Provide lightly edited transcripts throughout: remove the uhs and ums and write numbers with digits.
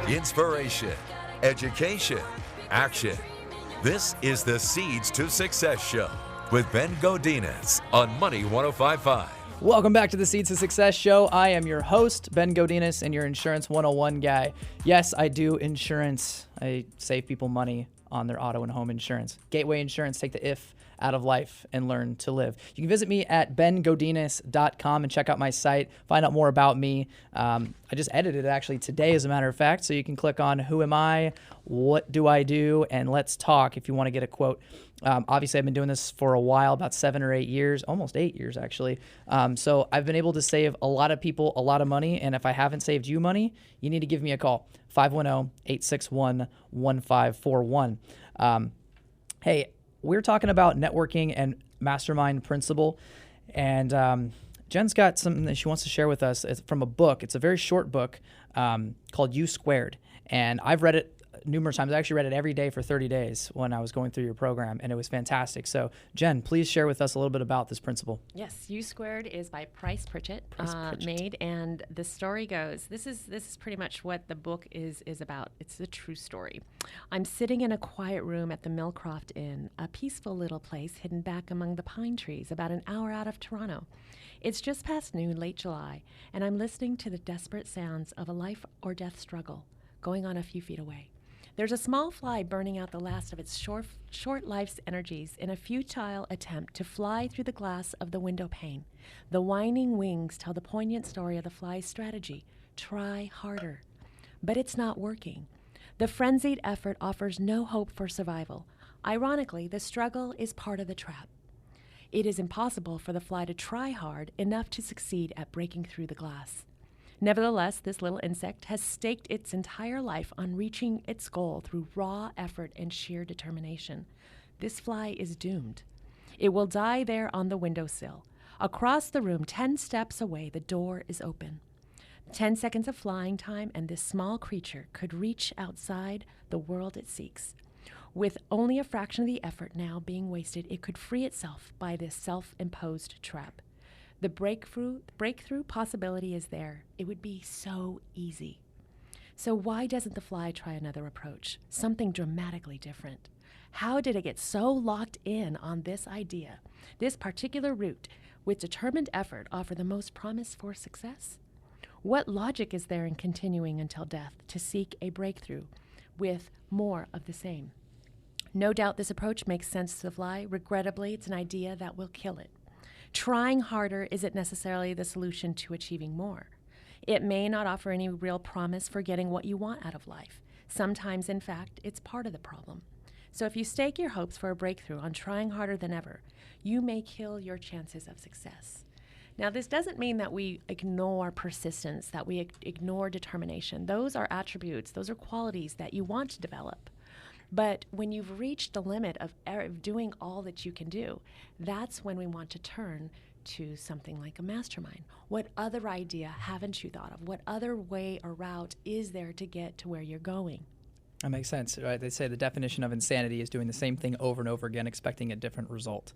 inspiration, education, action. This is the Seeds to Success Show with Ben Godinez on Money 105.5. Welcome back to the Seeds to Success Show. I am your host, Ben Godinez, and your Insurance 101 guy. Yes, I do insurance. I save people money on their auto and home insurance. Gateway Insurance, take the if out of life and learn to live. You can visit me at bengodinez.com and check out my site, find out more about me. I just edited it actually today, as a matter of fact, so you can click on who am I, what do I do, and let's talk if you want to get a quote. Obviously, I've been doing this for a while, about 7 or 8 years, almost 8 years actually. So I've been able to save a lot of people a lot of money, and if I haven't saved you money, you need to give me a call, 510-861-1541. Hey, we're talking about networking and mastermind principle, and Jen's got something that she wants to share with us. It's from a book. It's a very short book called U Squared, and I've read it numerous times. I actually read it every day for 30 days when I was going through your program, and it was fantastic. So, Jen, please share with us a little bit about this principle. Yes, U Squared is by Price Pritchett, made, and the story goes, this is pretty much what the book is about. It's a true story. I'm sitting in a quiet room at the Millcroft Inn, a peaceful little place hidden back among the pine trees about an hour out of Toronto. It's just past noon, late July, and I'm listening to the desperate sounds of a life or death struggle going on a few feet away. There's a small fly burning out the last of its short life's energies in a futile attempt to fly through the glass of the window pane. The whining wings tell the poignant story of the fly's strategy: try harder. But it's not working. The frenzied effort offers no hope for survival. Ironically, the struggle is part of the trap. It is impossible for the fly to try hard enough to succeed at breaking through the glass. Nevertheless, this little insect has staked its entire life on reaching its goal through raw effort and sheer determination. This fly is doomed. It will die there on the windowsill. Across the room, 10 steps away, the door is open. 10 seconds of flying time, and this small creature could reach outside the world it seeks. With only a fraction of the effort now being wasted, it could free itself by this self-imposed trap. The breakthrough possibility is there. It would be so easy. So why doesn't the fly try another approach? Something dramatically different. How did it get so locked in on this idea? This particular route, with determined effort, offer the most promise for success? What logic is there in continuing until death to seek a breakthrough with more of the same? No doubt this approach makes sense to the fly. Regrettably, it's an idea that will kill it. Trying harder isn't necessarily the solution to achieving more. It may not offer any real promise for getting what you want out of life. Sometimes, in fact, it's part of the problem. So if you stake your hopes for a breakthrough on trying harder than ever, you may kill your chances of success. Now, this doesn't mean that we ignore persistence, that we ignore determination. Those are attributes, those are qualities that you want to develop. But when you've reached the limit of doing all that you can do, that's when we want to turn to something like a mastermind. What other idea haven't you thought of? What other way or route is there to get to where you're going? That makes sense, right? They say the definition of insanity is doing the same thing over and over again, expecting a different result.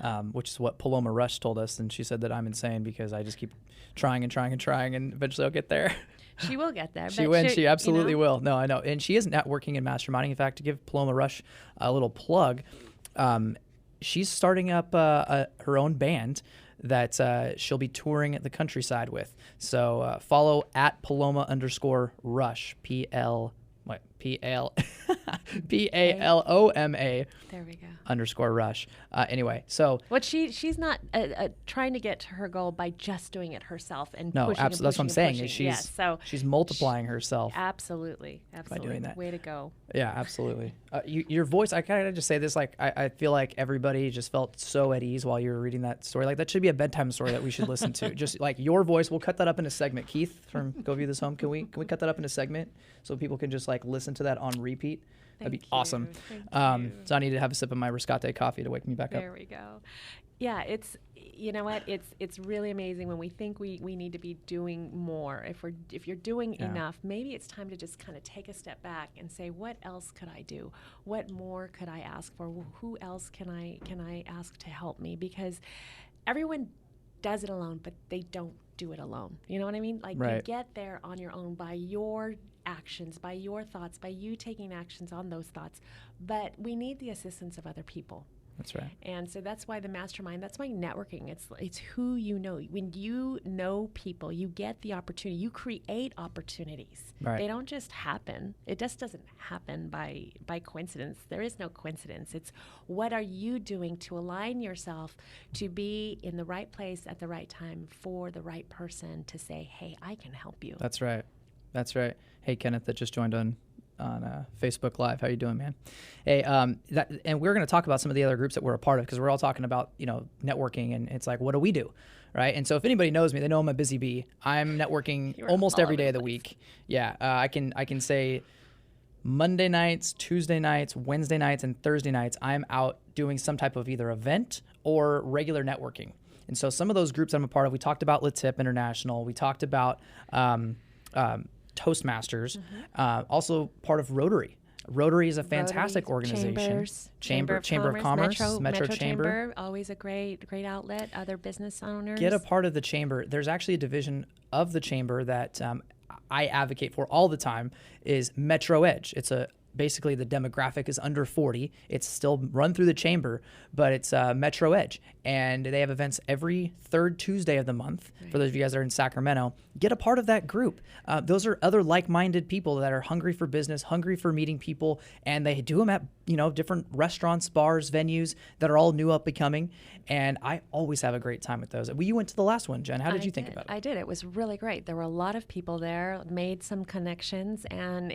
Yeah. Which is what Paloma Rush told us, and she said that I'm insane because I just keep trying and trying and trying, and eventually I'll get there. She will get there. She absolutely will. No, I know. And she is networking and masterminding. In fact, to give Paloma Rush a little plug, she's starting up her own band that she'll be touring the countryside with. So follow at Paloma_Rush, Paloma There we go. _Rush. Anyway, so she's not trying to get to her goal by just doing it herself and no, pushing. Absolutely. That's what I'm saying. Is she's multiplying herself. Absolutely. By doing that. Way to go. Yeah, absolutely. Your voice. I kind of just say this like I feel like everybody just felt so at ease while you were reading that story. Like that should be a bedtime story that we should listen to. Just like your voice. We'll cut that up in a segment. Keith from Go View This Home. Can we cut that up in a segment so people can just like listen to that on repeat? That'd be awesome. So I need to have a sip of my Riscate coffee to wake me back up. There we go. Yeah, you know what? It's really amazing when we think we need to be doing more. If you're doing enough, maybe it's time to just kind of take a step back and say, what else could I do? What more could I ask for? Who else can I ask to help me? Because everyone does it alone, but they don't do it alone. You know what I mean? Like you get there on your own by your actions, by your thoughts, by you taking actions on those thoughts. But we need the assistance of other people. That's right. And so that's why the mastermind, that's why networking, it's who you know. When you know people, you get the opportunity. You create opportunities. Right. They don't just happen. It just doesn't happen by coincidence. There is no coincidence. It's what are you doing to align yourself to be in the right place at the right time for the right person to say, hey, I can help you. That's right. That's right. Hey, Kenneth, that just joined on Facebook Live. How you doing, man? Hey, and we're going to talk about some of the other groups that we're a part of, because we're all talking about, networking, and it's like, what do we do, right? And so if anybody knows me, they know I'm a busy bee. I'm networking almost every day of the week. Yeah, I can say Monday nights, Tuesday nights, Wednesday nights, and Thursday nights, I'm out doing some type of either event or regular networking. And so some of those groups I'm a part of, we talked about Latip International. We talked about Toastmasters, also part of Rotary. Rotary is a fantastic organization. Chamber of Commerce, Metro Chamber. Always a great outlet. Other business owners. Get a part of the chamber. There's actually a division of the chamber that I advocate for all the time, is Metro Edge. It's basically the demographic is under 40. It's still run through the chamber, but it's Metro Edge. And they have events every third Tuesday of the month. Right. For those of you guys that are in Sacramento, get a part of that group. Those are other like-minded people that are hungry for business, hungry for meeting people, and they do them at different restaurants, bars, venues that are all new up and coming. And I always have a great time with those. You went to the last one, Jen. How did you think about it? I did. It was really great. There were a lot of people there, made some connections, and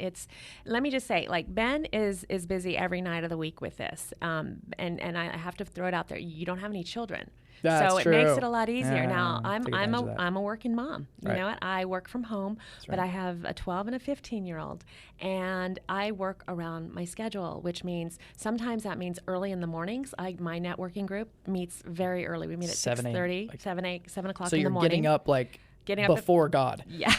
let me just say, like, Ben is busy every night of the week with this. And I have to throw it out there. You don't have any children. That's so true. It makes it a lot easier. Yeah, now I'm a working mom. You right. know what? I work from home, but I have a 12 and a 15-year-old, and I work around my schedule, which means sometimes that means early in the mornings. My networking group meets very early. We meet at 6:30, 7 o'clock in the morning. So you're getting up before God. Yeah.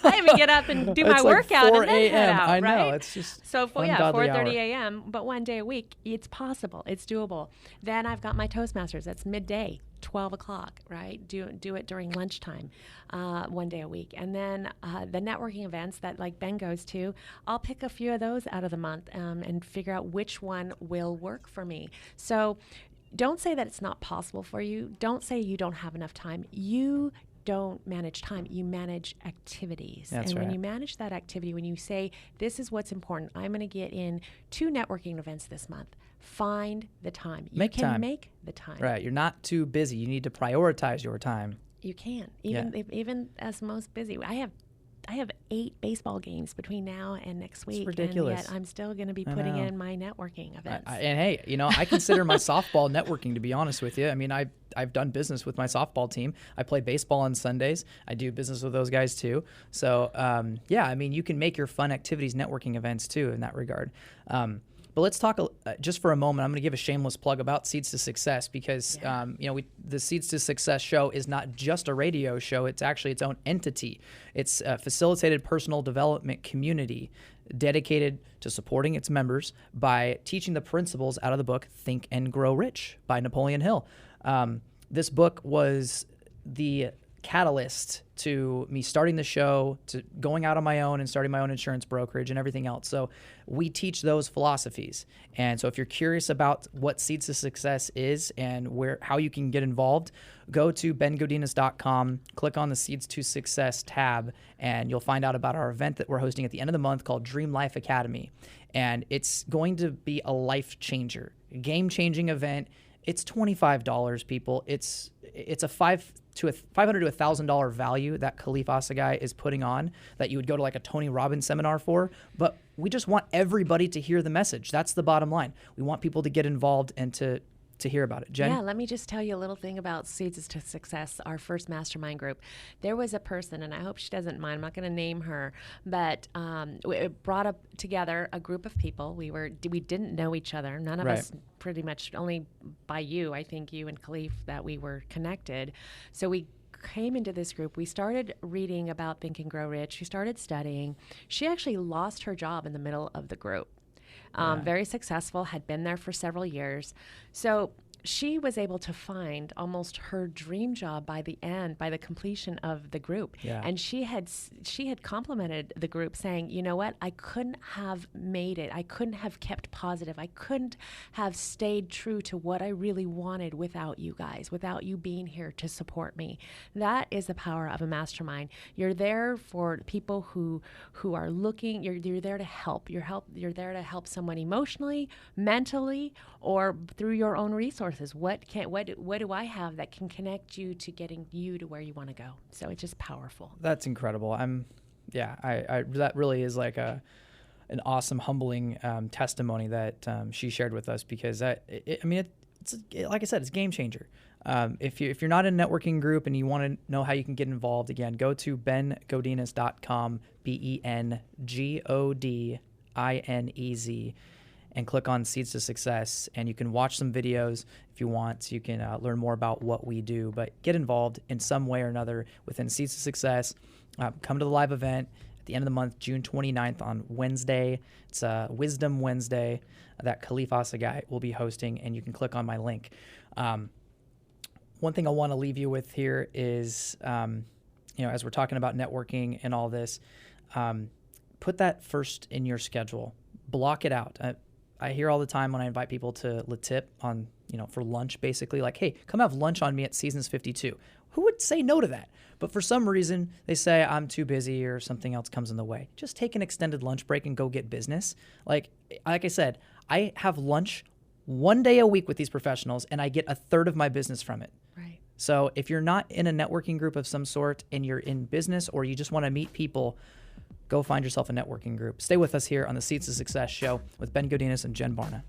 I even get up and do my workout 4 and then head out, I know. right? It's just 4:30 a.m. But one day a week, it's possible. It's doable. Then I've got my Toastmasters. That's midday, 12 o'clock, right? Do it during lunchtime, one day a week. And then the networking events that like Ben goes to, I'll pick a few of those out of the month and figure out which one will work for me. So don't say that it's not possible for you. Don't say you don't have enough time. You don't manage time, you manage activities. That's and right. when you manage that activity, when you say, this is what's important, I'm going to get in 2 networking events this month, find the time. You can make the time. Right. You're not too busy. You need to prioritize your time. You can. Even as most busy. I have 8 baseball games between now and next week. It's ridiculous. And yet I'm still going to be putting in my networking events. And hey, I consider my softball networking, to be honest with you. I mean, I've done business with my softball team. I play baseball on Sundays. I do business with those guys too. So, you can make your fun activities networking events too in that regard. But let's talk just for a moment. I'm going to give a shameless plug about Seeds to Success because, the Seeds to Success show is not just a radio show. It's actually its own entity. It's a facilitated personal development community dedicated to supporting its members by teaching the principles out of the book Think and Grow Rich by Napoleon Hill. This book was the catalyst to me starting the show, to going out on my own and starting my own insurance brokerage and everything else. So we teach those philosophies. And so if you're curious about what Seeds to Success is and how you can get involved, go to bengodinez.com, click on the Seeds to Success tab, and you'll find out about our event that we're hosting at the end of the month called Dream Life Academy. And it's going to be a life changer, game-changing event. It's $25, people. It's a $500 to $1,000 value that Khalif Assegai is putting on that you would go to like a Tony Robbins seminar for. But we just want everybody to hear the message. That's the bottom line. We want people to get involved and to hear about it. Jen? Yeah, let me just tell you a little thing about Seeds to Success, our first mastermind group. There was a person, and I hope she doesn't mind, I'm not going to name her, but it brought up together a group of people. We didn't know each other. None of us, pretty much, only by you, I think you and Khalif, that we were connected. So we came into this group. We started reading about Think and Grow Rich. She started studying. She actually lost her job in the middle of the group. Very successful, had been there for several years. So she was able to find almost her dream job by the end, by the completion of the group. Yeah. And she had complimented the group saying, you know what, I couldn't have made it. I couldn't have kept positive. I couldn't have stayed true to what I really wanted without you guys, without you being here to support me. That is the power of a mastermind. You're there for people who are looking, you're there to help. You're there to help someone emotionally, mentally, or through your own resources. What do I have that can connect you to getting you to where you want to go? So it's just powerful. That's incredible. I that really is like an awesome, humbling testimony that she shared with us, because it's like I said, it's a game changer. If you're not in a networking group and you want to know how you can get involved, again, go to bengodinez.com, BenGodinez, and click on Seeds to Success, and you can watch some videos if you want. So you can learn more about what we do, but get involved in some way or another within Seeds to Success. Come to the live event at the end of the month, June 29th on Wednesday. It's Wisdom Wednesday that Khalif Asagай will be hosting, and you can click on my link. One thing I want to leave you with here is, as we're talking about networking and all this, put that first in your schedule. Block it out. I hear all the time when I invite people to Le Tip on, for lunch, basically, like, hey, come have lunch on me at Seasons 52. Who would say no to that? But for some reason, they say I'm too busy or something else comes in the way. Just take an extended lunch break and go get business. Like I said, I have lunch one day a week with these professionals, and I get a third of my business from it. Right. So if you're not in a networking group of some sort and you're in business or you just want to meet people, go find yourself a networking group. Stay with us here on the Seeds to Success show with Ben Godinez and Jen Barna.